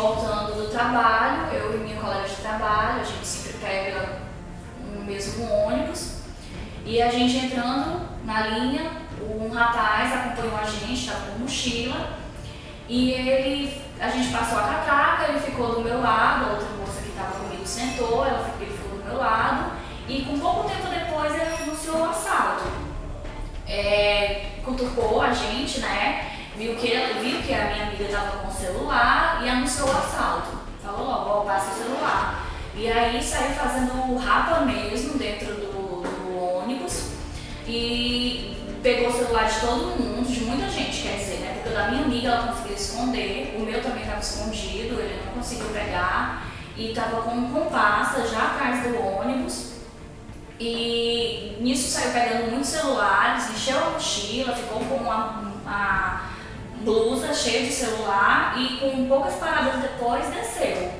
voltando do trabalho, eu e minha colega de trabalho, a gente sempre pega no mesmo ônibus, e a gente entrando na linha, um rapaz acompanhou a gente, estava com mochila, e a gente passou a catraca, ele ficou do meu lado, a outra moça que estava comigo sentou, ele ficou do meu lado, e com pouco tempo depois ele anunciou o assalto. Cutucou a gente, né? Viu que a minha amiga estava com o celular e anunciou o assalto. Falou logo, ó, passa o celular. E aí saiu fazendo rapa mesmo dentro do ônibus e pegou o celular de todo mundo, de muita gente, quer dizer, né? Porque o da minha amiga ela conseguiu esconder, o meu também estava escondido, ele não conseguiu pegar e estava com um comparsa já atrás do ônibus. E nisso saiu pegando muitos celulares, encheu a mochila, ficou com uma blusa cheia de celular e com poucas paradas depois desceu.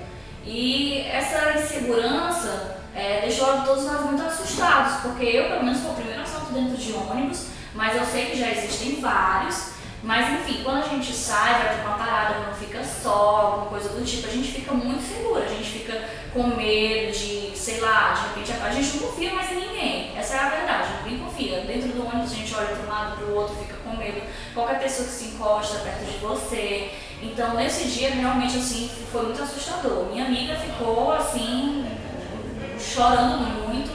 E essa insegurança deixou todos nós muito assustados, porque eu pelo menos foi o primeiro assalto dentro de ônibus, mas eu sei que já existem vários. Mas enfim, quando a gente sai, vai para uma parada, não fica só, alguma coisa do tipo, a gente fica muito segura, a gente fica com medo de, sei lá, de repente a gente não confia mais em ninguém. Essa é a verdade, ninguém confia. Dentro do ônibus a gente olha para um lado, para o outro, fica com medo. Qualquer pessoa que se encosta perto de você. Então nesse dia realmente assim foi muito assustador. Minha amiga ficou assim, chorando muito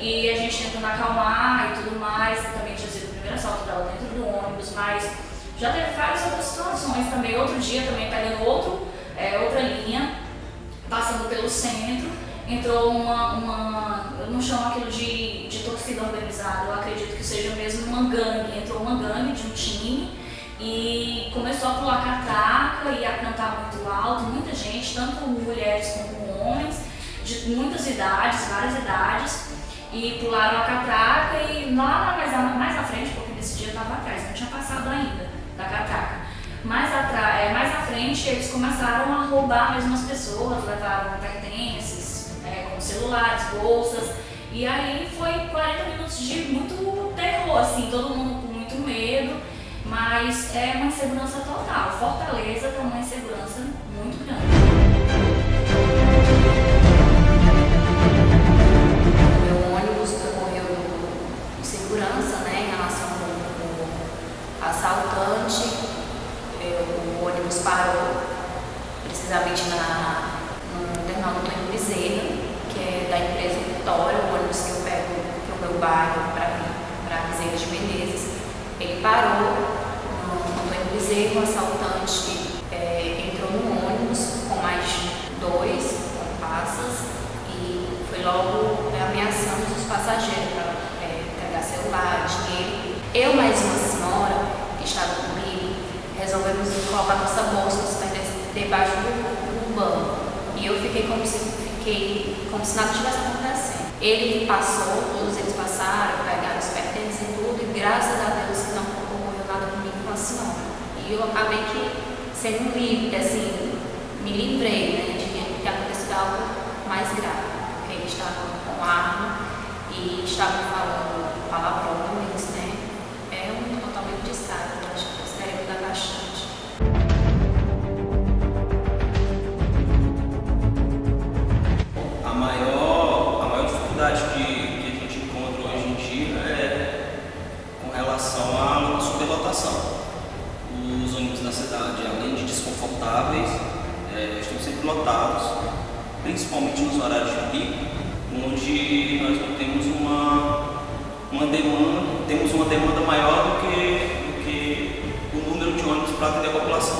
e a gente tentando acalmar e tudo mais. Também tinha sido o primeiro assalto dela dentro do ônibus, mas já teve várias outras situações também. Outro dia também pegando outra linha, passando pelo centro, entrou eu não chamo aquilo de torcida organizada, eu acredito que seja mesmo uma gangue. Entrou uma gangue de um time e começou a pular catraca e a cantar muito alto, muita gente, tanto mulheres como homens, de muitas idades, várias idades, e pularam a catraca e lá mais à frente, porque nesse dia eu estava atrás, não tinha passado ainda da catraca. Mais à frente eles começaram a roubar mesmo as pessoas, levaram pertences, como celulares, bolsas, e aí foi 40 minutos de muito terror, assim, todo mundo com muito medo, mas é uma insegurança total. Fortaleza tem uma insegurança muito grande. Meu ônibus percorreu segurança, né, em relação ao assaltante. O ônibus parou precisamente no terminal do Antônio Bezerra, que é da empresa Vitória, o ônibus que eu pego para o meu bairro para Bezerra de Menezes. Ele parou no Antônio Bezerra, o assaltante entrou no ônibus com mais 2 comparsas e foi logo ameaçando os passageiros para pegar celular, dinheiro. Eu mais uma senhora que estava comigo resolvemos colocar nossa bolsa debaixo do banco. E eu fiquei como se nada tivesse acontecendo. Ele passou, todos eles passaram, pegaram os pertences e tudo, e graças a Deus não ocorreu nada comigo com a senhora. E eu acabei sendo livre, assim, me livrei, né, de ter acontecido algo mais grave. Porque ele estava com arma e estava falando palavrões, né? É um totalmente descaso, eu acho que eu gostaria de mudar bastante. A maior dificuldade que a gente encontra hoje em dia é com relação à superlotação. Os ônibus da cidade, além de desconfortáveis, estão sempre lotados, principalmente nos horários de pico, onde nós não temos temos uma demanda maior do que o número de ônibus para atender a população.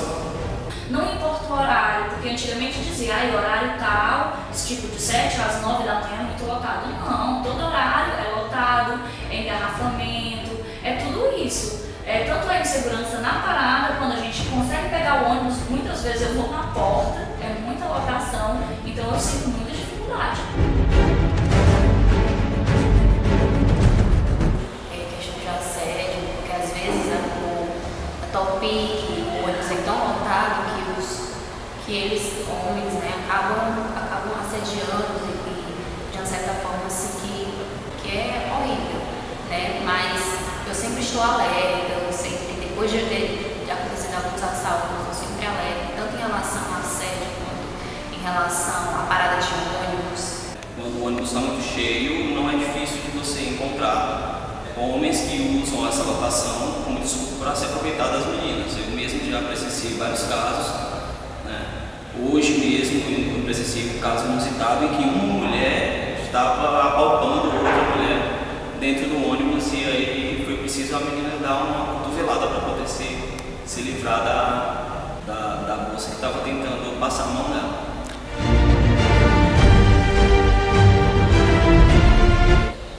Não importa o horário, porque antigamente dizia, horário tal, tipo de 7 às 9 da manhã é muito lotado. Não, todo horário é lotado, é engarrafamento, é tudo isso. Tanto a insegurança na parada, quando a gente consegue pegar o ônibus, muitas vezes eu vou na porta, é muita lotação, então eu sinto muita dificuldade. Questão de assédio, porque às vezes a Topic, o ônibus é tão lotado que eles, homens, né, acabam assediando e de uma certa forma assim que é horrível, né? Mas eu sempre estou alerta, depois de acontecer alguns assaltos, eu sempre alerta, tanto em relação a assédio cheio, não é difícil de você encontrar homens que usam essa lotação como desculpa para se aproveitar das meninas. Eu mesmo já presenciei vários casos, né? Hoje mesmo eu presenciei um caso inusitado em que uma mulher estava apalpando outra mulher dentro do ônibus, e aí foi preciso a menina dar uma cotovelada para poder se livrar da moça que estava tentando passar a mão nela.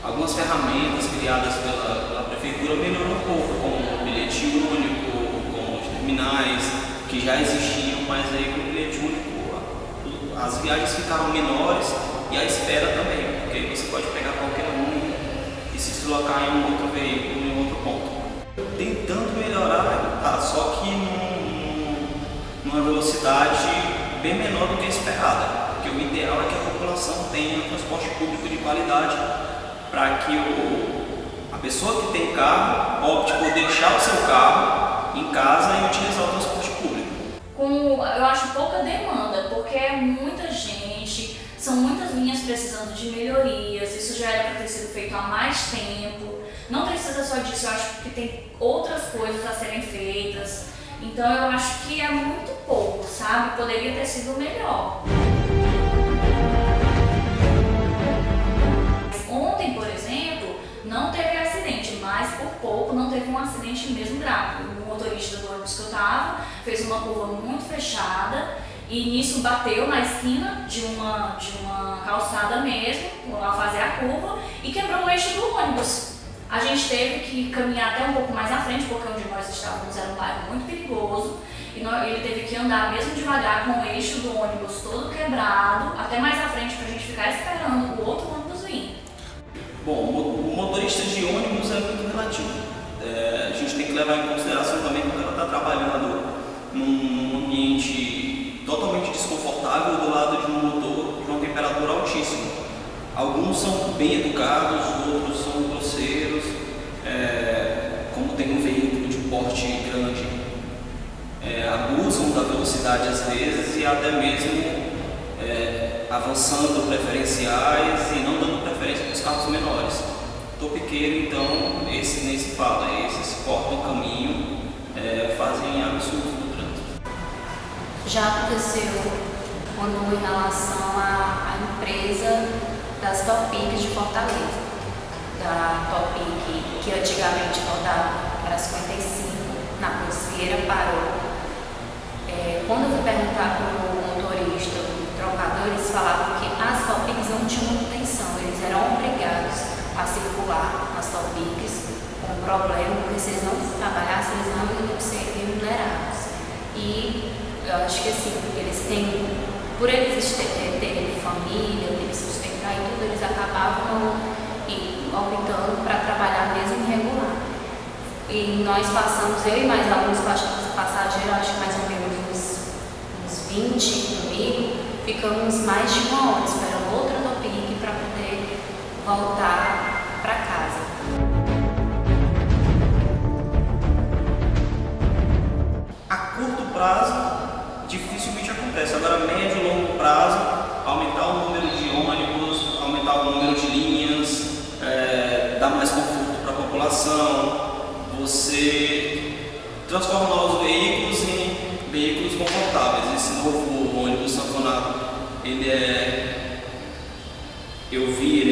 Algumas ferramentas criadas pela prefeitura melhoraram um pouco, como o bilhete único, como os terminais, que já existiam, mas aí com o bilhete único as viagens ficaram menores e a espera também, porque aí você pode pegar qualquer um e se deslocar em um outro veículo, em outro ponto. Tentando melhorar, tá, só que numa velocidade bem menor do que a esperada, porque o ideal é que a população tenha transporte público de qualidade, para que a pessoa que tem carro opte por deixar o seu carro em casa e utilizar o transporte público. Eu acho pouca demanda, porque é muita gente, são muitas linhas precisando de melhorias, isso já era para ter sido feito há mais tempo. Não precisa só disso, eu acho que tem outras coisas a serem feitas. Então eu acho que é muito pouco, sabe? Poderia ter sido melhor. Ontem, por exemplo, não teve acidente, mas por pouco não teve um acidente mesmo grave. O motorista do ônibus que eu estava fez uma curva muito fechada e nisso bateu na esquina de uma calçada mesmo, ao fazer a curva, e quebrou o eixo do ônibus. A gente teve que caminhar até um pouco mais à frente, porque onde nós estávamos era um bairro muito perigoso, e ele teve que andar mesmo devagar com o eixo do ônibus todo quebrado, até mais à frente para a gente ficar esperando o outro ônibus vir. Bom, o motorista de ônibus é muito relativo. A gente tem que levar em consideração também quando ela está trabalhando num ambiente totalmente desconfortável do lado de um motor de uma temperatura altíssima. Alguns são bem educados, outros são grosseiros, como tem um veículo de porte grande, abusam da velocidade às vezes e até mesmo avançando preferenciais e não dando preferência para os carros menores. Topiqueiro, então, esse nem se fala, esses cortam o caminho, fazem absurdos no trânsito. Já aconteceu quando em relação à empresa das Topics de Fortaleza, da Topic que antigamente rodava, era 55, na Cruzeira parou. Quando eu fui perguntar para o motorista, o trocador, eles falavam que as Topics não tinham manutenção, eles eram obrigados a circular nas Topics com problema, porque se eles não trabalhassem, eles não iam ser remunerados. E eu acho que assim, eles têm, por eles terem família, terem que sustentar e tudo, eles acabavam optando para trabalhar mesmo irregular. E nós passamos, eu e mais alguns passageiros, acho que mais ou menos uns 20 comigo, ficamos mais de uma hora esperando outra Topic para poder voltar para casa. A curto prazo, dificilmente acontece. Agora, médio e longo prazo, aumentar o número de ônibus, aumentar o número de linhas, dar mais conforto para a população, você transformar os veículos em veículos confortáveis. Esse novo ônibus sanfonado, ele é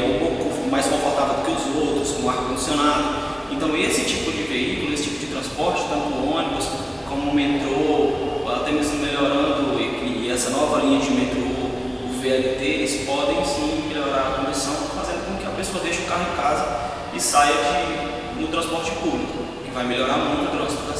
um pouco mais confortável do que os outros, com ar-condicionado. Então esse tipo de veículo, esse tipo de transporte, tanto o ônibus como o metrô, até mesmo melhorando, e essa nova linha de metrô, o VLT, eles podem sim melhorar a condição, fazendo com que a pessoa deixe o carro em casa e saia no transporte público, que vai melhorar muito o trânsito.